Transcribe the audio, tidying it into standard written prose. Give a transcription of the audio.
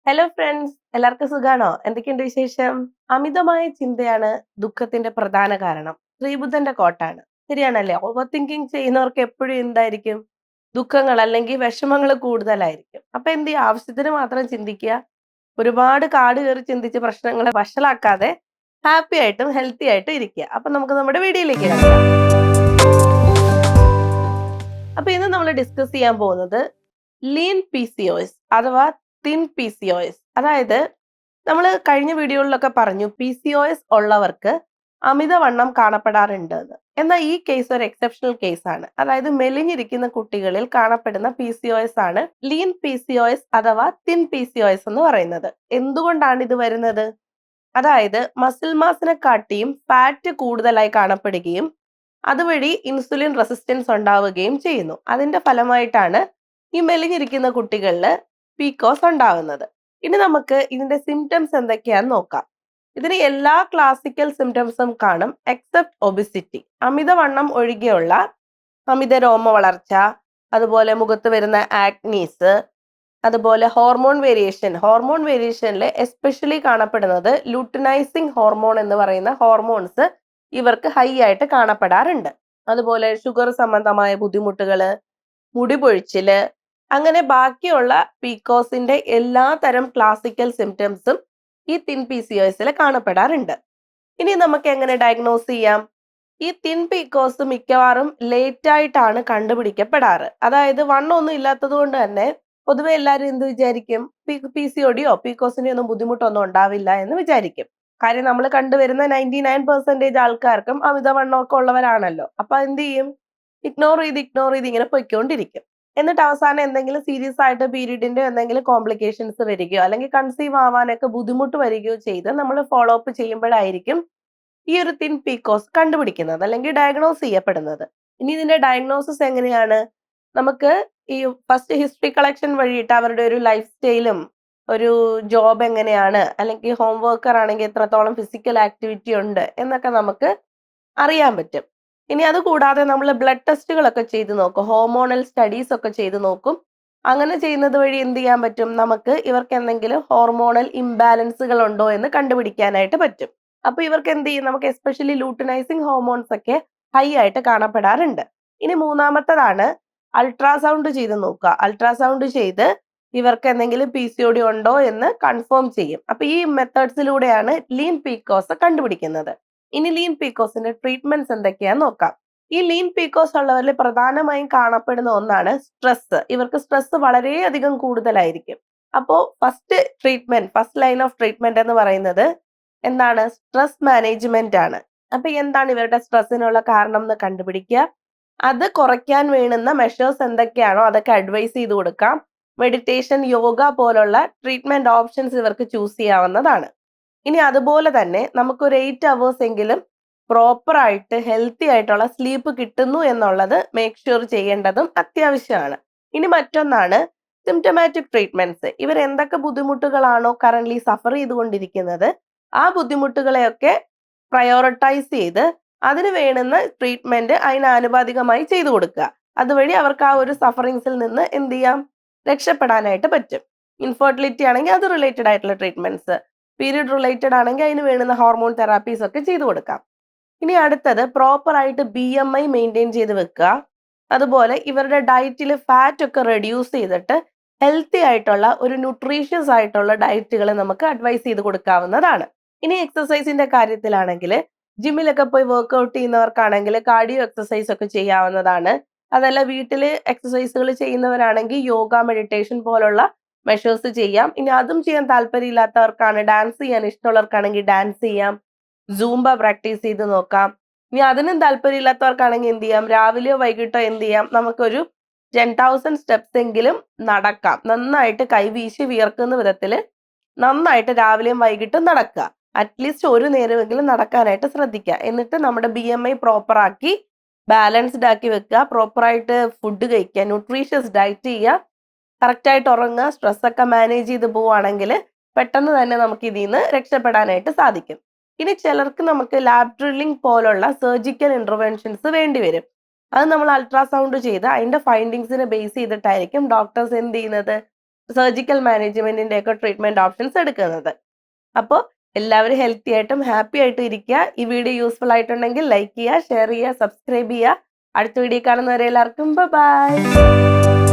Hello friends, എല്ലാവർക്കും സുഖാണോ? എന്തൊക്കെയുണ്ട് വിശേഷം? അമിതമായ ചിന്തയാണ് ദുഃഖത്തിന്റെ പ്രധാന കാരണം. ശ്രീബുദ്ധന്റെ കോട്ടാണ്. ശരിയാണല്ലേ? ഓവർ തിങ്കിങ് ചെയ്യുന്നവർക്ക് എപ്പോഴും എന്തായിരിക്കും? ദുഃഖങ്ങൾ അല്ലെങ്കിൽ വിഷമങ്ങൾ കൂടുതലായിരിക്കും. അപ്പൊ എന്ത് ചെയ്യുക? ആവശ്യത്തിന് മാത്രം ചിന്തിക്കുക. ഒരുപാട് കാട് കയറി ചിന്തിച്ച് പ്രശ്നങ്ങളെ വഷളാക്കാതെ ഹാപ്പി ആയിട്ടും ഹെൽത്തി ആയിട്ടും ഇരിക്കുക. അപ്പൊ നമുക്ക് നമ്മുടെ വീഡിയോയിലേക്ക് കിടക്കാം. അപ്പൊ ഇന്ന് നമ്മൾ ഡിസ്കസ് ചെയ്യാൻ പോകുന്നത് lean P C O S അഥവാ thin P C O S. അതായത് നമ്മൾ കഴിഞ്ഞ വീഡിയോകളിലൊക്കെ പറഞ്ഞു പി സി ഒ എസ് ഉള്ളവർക്ക് അമിതവണ്ണം കാണപ്പെടാറുണ്ട് എന്ന്. എന്നാൽ ഈ കേസ് ഒരു എക്സെപ്ഷണൽ കേസ് ആണ്. അതായത് മെലിഞ്ഞിരിക്കുന്ന കുട്ടികളിൽ കാണപ്പെടുന്ന പി സി ഒ എസ് ആണ് lean P C O S അഥവാ thin P C O S എന്ന് പറയുന്നത്. എന്തുകൊണ്ടാണ് ഇത് വരുന്നത്? അതായത് മസിൽ മാസിനെ കാട്ടിയും ഫാറ്റ് കൂടുതലായി കാണപ്പെടുകയും അതുവഴി ഇൻസുലിൻ റെസിസ്റ്റൻസ് ഉണ്ടാവുകയും ചെയ്യുന്നു. അതിന്റെ ഫലമായിട്ടാണ് ഈ മെലിഞ്ഞിരിക്കുന്ന കുട്ടികളിൽ പീക്കോസ് ഉണ്ടാകുന്നത്. ഇനി നമുക്ക് ഇതിന്റെ സിംറ്റംസ് എന്തൊക്കെയാന്ന് നോക്കാം. ഇതിന് എല്ലാ ക്ലാസിക്കൽ സിംറ്റംസും കാണും എക്സെപ്റ്റ് ഒബിസിറ്റി. അമിതവണ്ണം ഒഴികെയുള്ള അമിത രോമ വളർച്ച, അതുപോലെ മുഖത്ത് വരുന്ന ആക്നീസ്, അതുപോലെ ഹോർമോൺ വേരിയേഷനിൽ എസ്പെഷ്യലി കാണപ്പെടുന്നത് ലൂട്ടിനൈസിങ് ഹോർമോൺ എന്ന് പറയുന്ന ഹോർമോൺസ് ഇവർക്ക് ഹൈ ആയിട്ട് കാണപ്പെടാറുണ്ട്. അതുപോലെ ഷുഗർ സംബന്ധമായ ബുദ്ധിമുട്ടുകള്, മുടി പൊഴിച്ചില്, അങ്ങനെ ബാക്കിയുള്ള പീക്കോസിന്റെ എല്ലാ തരം ക്ലാസിക്കൽ സിംറ്റംസും ഈ തിൻ പി സി ഒ എസിൽ കാണപ്പെടാറുണ്ട്. ഇനി നമുക്ക് എങ്ങനെ ഡയഗ്നോസ് ചെയ്യാം? ഈ തിൻ പീക്കോസ് മിക്കവാറും ലേറ്റ് ആയിട്ടാണ് കണ്ടുപിടിക്കപ്പെടാറ്. അതായത് വണ്ണമൊന്നും ഇല്ലാത്തത് കൊണ്ട് തന്നെ പൊതുവെ എല്ലാവരും എന്ത് വിചാരിക്കും? പി സി ഒ ഡിയോ പീക്കോസിന്റെ ഒന്നും ബുദ്ധിമുട്ടൊന്നും ഉണ്ടാവില്ല എന്ന് വിചാരിക്കും. കാര്യം നമ്മൾ കണ്ടുവരുന്ന 99% ആൾക്കാർക്കും അമിതവണ്ണമൊക്കെ ഉള്ളവരാണല്ലോ. അപ്പൊ എന്ത് ചെയ്യും? ഇഗ്നോർ ചെയ്ത് ഇങ്ങനെ പൊയ്ക്കൊണ്ടിരിക്കും. എന്നിട്ട് അവസാനം എന്തെങ്കിലും സീരിയസ് ആയിട്ട് പീരീഡിന്റെ എന്തെങ്കിലും കോംപ്ലിക്കേഷൻസ് വരികയോ അല്ലെങ്കിൽ കൺസീവ് ആവാനൊക്കെ ബുദ്ധിമുട്ട് വരികയോ ചെയ്ത് നമ്മൾ ഫോളോ അപ്പ് ചെയ്യുമ്പോഴായിരിക്കും ഈ ഒരു തിൻ പീക്കോസ് കണ്ടുപിടിക്കുന്നത് അല്ലെങ്കിൽ ഡയഗ്നോസ് ചെയ്യപ്പെടുന്നത്. ഇനി ഇതിന്റെ ഡയഗ്നോസിസ് എങ്ങനെയാണ്? നമുക്ക് ഈ ഫസ്റ്റ് ഹിസ്റ്ററി കളക്ഷൻ വഴിയിട്ട് അവരുടെ ഒരു ലൈഫ് സ്റ്റൈലും ഒരു ജോബ് എങ്ങനെയാണ്, അല്ലെങ്കിൽ ഹോം വർക്കർ ആണെങ്കിൽ എത്രത്തോളം ഫിസിക്കൽ ആക്ടിവിറ്റി ഉണ്ട് എന്നൊക്കെ നമുക്ക് അറിയാൻ പറ്റും. ഇനി അത് കൂടാതെ നമ്മൾ ബ്ലഡ് ടെസ്റ്റുകളൊക്കെ ചെയ്ത് നോക്കും, ഹോർമോണൽ സ്റ്റഡീസ് ഒക്കെ ചെയ്ത് നോക്കും. അങ്ങനെ ചെയ്യുന്നത് വഴി എന്ത് ചെയ്യാൻ പറ്റും? നമുക്ക് ഇവർക്ക് എന്തെങ്കിലും ഹോർമോണൽ ഇംബാലൻസുകൾ ഉണ്ടോ എന്ന് കണ്ടുപിടിക്കാനായിട്ട് പറ്റും. അപ്പൊ ഇവർക്ക് എന്ത് ചെയ്യും? നമുക്ക് എസ്പെഷ്യലി ലൂട്ടിനൈസിങ് ഹോർമോൺസ് ഒക്കെ ഹൈ ആയിട്ട് കാണപ്പെടാറുണ്ട്. ഇനി മൂന്നാമത്തതാണ് അൾട്രാസൗണ്ട് ചെയ്ത് നോക്കുക. അൾട്രാസൗണ്ട് ചെയ്ത് ഇവർക്ക് എന്തെങ്കിലും പി സി ഒ ഡി ഉണ്ടോ എന്ന് കൺഫേം ചെയ്യും. അപ്പൊ ഈ മെത്തേഡ്സിലൂടെയാണ് ലീൻ പീക്കോസ് കണ്ടുപിടിക്കുന്നത്. ഇനി ലീൻ പീക്കോസിന്റെ ട്രീറ്റ്മെന്റ്സ് എന്തൊക്കെയാന്ന് നോക്കാം. ഈ ലീൻ പീക്കോസ് ഉള്ളവരിൽ പ്രധാനമായും കാണപ്പെടുന്ന ഒന്നാണ് സ്ട്രെസ്. ഇവർക്ക് സ്ട്രെസ് വളരെയധികം കൂടുതലായിരിക്കും. അപ്പോൾ ഫസ്റ്റ് ലൈൻ ഓഫ് ട്രീറ്റ്മെന്റ് എന്ന് പറയുന്നത് എന്താണ്? സ്ട്രെസ് മാനേജ്മെന്റ് ആണ്. അപ്പൊ എന്താണ് ഇവരുടെ സ്ട്രെസ്സിനുള്ള കാരണം എന്ന് കണ്ടുപിടിക്കുക. അത് കുറയ്ക്കാൻ വേണ്ടുന്ന മെഷേഴ്സ് എന്തൊക്കെയാണോ അതൊക്കെ അഡ്വൈസ് ചെയ്ത് കൊടുക്കാം. മെഡിറ്റേഷൻ, യോഗ പോലുള്ള ട്രീറ്റ്മെന്റ് ഓപ്ഷൻസ് ഇവർക്ക് ചൂസ് ചെയ്യാവുന്നതാണ്. ഇനി അതുപോലെ തന്നെ നമുക്കൊരു 8 hours എങ്കിലും പ്രോപ്പർ ആയിട്ട് ഹെൽത്തി ആയിട്ടുള്ള സ്ലീപ്പ് കിട്ടുന്നു എന്നുള്ളത് മേക്ക് ഷുവർ ചെയ്യേണ്ടതും അത്യാവശ്യമാണ്. ഇനി മറ്റൊന്നാണ് സിംറ്റമാറ്റിക് ട്രീറ്റ്മെന്റ്സ്. ഇവർ എന്തൊക്കെ ബുദ്ധിമുട്ടുകളാണോ കറന്റ് സഫർ ചെയ്തുകൊണ്ടിരിക്കുന്നത് ആ ബുദ്ധിമുട്ടുകളെയൊക്കെ പ്രയോറിറ്റൈസ് ചെയ്ത് അതിന് വേണ്ടുന്ന ട്രീറ്റ്മെന്റ് അതിനാനുപാതികമായി ചെയ്തു കൊടുക്കുക. അതുവഴി അവർക്ക് ആ ഒരു സഫറിങ്സിൽ നിന്ന് എന്ത് ചെയ്യാം? രക്ഷപ്പെടാനായിട്ട് പറ്റും. ഇൻഫെർട്ടിലിറ്റി ആണെങ്കിൽ അത് റിലേറ്റഡ് ആയിട്ടുള്ള ട്രീറ്റ്മെന്റ്സ്, പീരിയഡ് റിലേറ്റഡ് ആണെങ്കിൽ അതിന് വേണ്ടുന്ന ഹോർമോൺ തെറാപ്പീസ് ഒക്കെ ചെയ്തു കൊടുക്കാം. ഇനി അടുത്തത് പ്രോപ്പർ ആയിട്ട് BMI മെയിൻറ്റെയിൻ ചെയ്ത് വെക്കുക. അതുപോലെ ഇവരുടെ ഡയറ്റിൽ ഫാറ്റ് ഒക്കെ റെഡ്യൂസ് ചെയ്തിട്ട് ഹെൽത്തി ആയിട്ടുള്ള ഒരു ന്യൂട്രീഷ്യസ് ആയിട്ടുള്ള ഡയറ്റുകൾ നമുക്ക് അഡ്വൈസ് ചെയ്ത് കൊടുക്കാവുന്നതാണ്. ഇനി എക്സസൈസിന്റെ കാര്യത്തിലാണെങ്കിൽ ജിമ്മിലൊക്കെ പോയി വർക്ക്ഔട്ട് ചെയ്യുന്നവർക്കാണെങ്കിൽ കാർഡിയോ എക്സസൈസ് ഒക്കെ ചെയ്യാവുന്നതാണ്. അതല്ല വീട്ടിൽ എക്സസൈസുകൾ ചെയ്യുന്നവരാണെങ്കിൽ യോഗ, മെഡിറ്റേഷൻ പോലുള്ള മെഷേഴ്സ് ചെയ്യാം. ഇനി അതും ചെയ്യാൻ താല്പര്യമില്ലാത്തവർക്കാണ്, ഡാൻസ് ചെയ്യാൻ ഇഷ്ടമുള്ളവർക്കാണെങ്കിൽ ഡാൻസ് ചെയ്യാം, സൂംബ പ്രാക്ടീസ് ചെയ്ത് നോക്കാം. ഇനി അതിനും താല്പര്യമില്ലാത്തവർക്കാണെങ്കിൽ എന്ത് ചെയ്യാം? രാവിലെയോ വൈകിട്ടോ എന്ത് ചെയ്യാം? നമുക്കൊരു 10,000 സ്റ്റെപ്സ് എങ്കിലും നടക്കാം. നന്നായിട്ട് കൈവീശി വിയർക്കുന്ന വിധത്തിൽ നന്നായിട്ട് രാവിലെയും വൈകിട്ടും നടക്കുക. അറ്റ്ലീസ്റ്റ് ഒരു നേരമെങ്കിലും നടക്കാനായിട്ട് ശ്രദ്ധിക്കുക. എന്നിട്ട് നമ്മുടെ BMI പ്രോപ്പർ ആക്കി ബാലൻസ്ഡ് ആക്കി വെക്കുക. പ്രോപ്പറായിട്ട് ഫുഡ് കഴിക്കുക, ന്യൂട്രീഷ്യസ് ഡയറ്റ് ചെയ്യുക, കറക്റ്റായിട്ട് ഉറങ്ങുക, സ്ട്രെസ്സൊക്കെ മാനേജ് ചെയ്ത് പോവുകയാണെങ്കിൽ പെട്ടെന്ന് തന്നെ നമുക്ക് ഇതിൽ നിന്ന് രക്ഷപ്പെടാനായിട്ട് സാധിക്കും. ഇനി ചിലർക്ക് നമുക്ക് ലാബ് ഡ്രില്ലിംഗ് പോലുള്ള സർജിക്കൽ ഇന്റർവെൻഷൻസ് വേണ്ടി വരും. അത് നമ്മൾ അൾട്രാസൗണ്ട് ചെയ്ത് അതിന്റെ ഫൈൻഡിങ്സിനെ ബേസ് ചെയ്തിട്ടായിരിക്കും ഡോക്ടേഴ്സ് എന്ത് ചെയ്യുന്നത്? സർജിക്കൽ മാനേജ്മെന്റിന്റെ ഒക്കെ ട്രീറ്റ്മെന്റ് ഓപ്ഷൻസ് എടുക്കുന്നത്. അപ്പോൾ എല്ലാവരും ഹെൽത്തി ആയിട്ടും ഹാപ്പി ആയിട്ടും ഇരിക്കുക. ഈ വീഡിയോ യൂസ്ഫുൾ ആയിട്ടുണ്ടെങ്കിൽ ലൈക്ക് ചെയ്യുക, ഷെയർ ചെയ്യുക, സബ്സ്ക്രൈബ് ചെയ്യുക. അടുത്ത വീഡിയോ കാണുന്നവരെ എല്ലാവർക്കും ബൈ.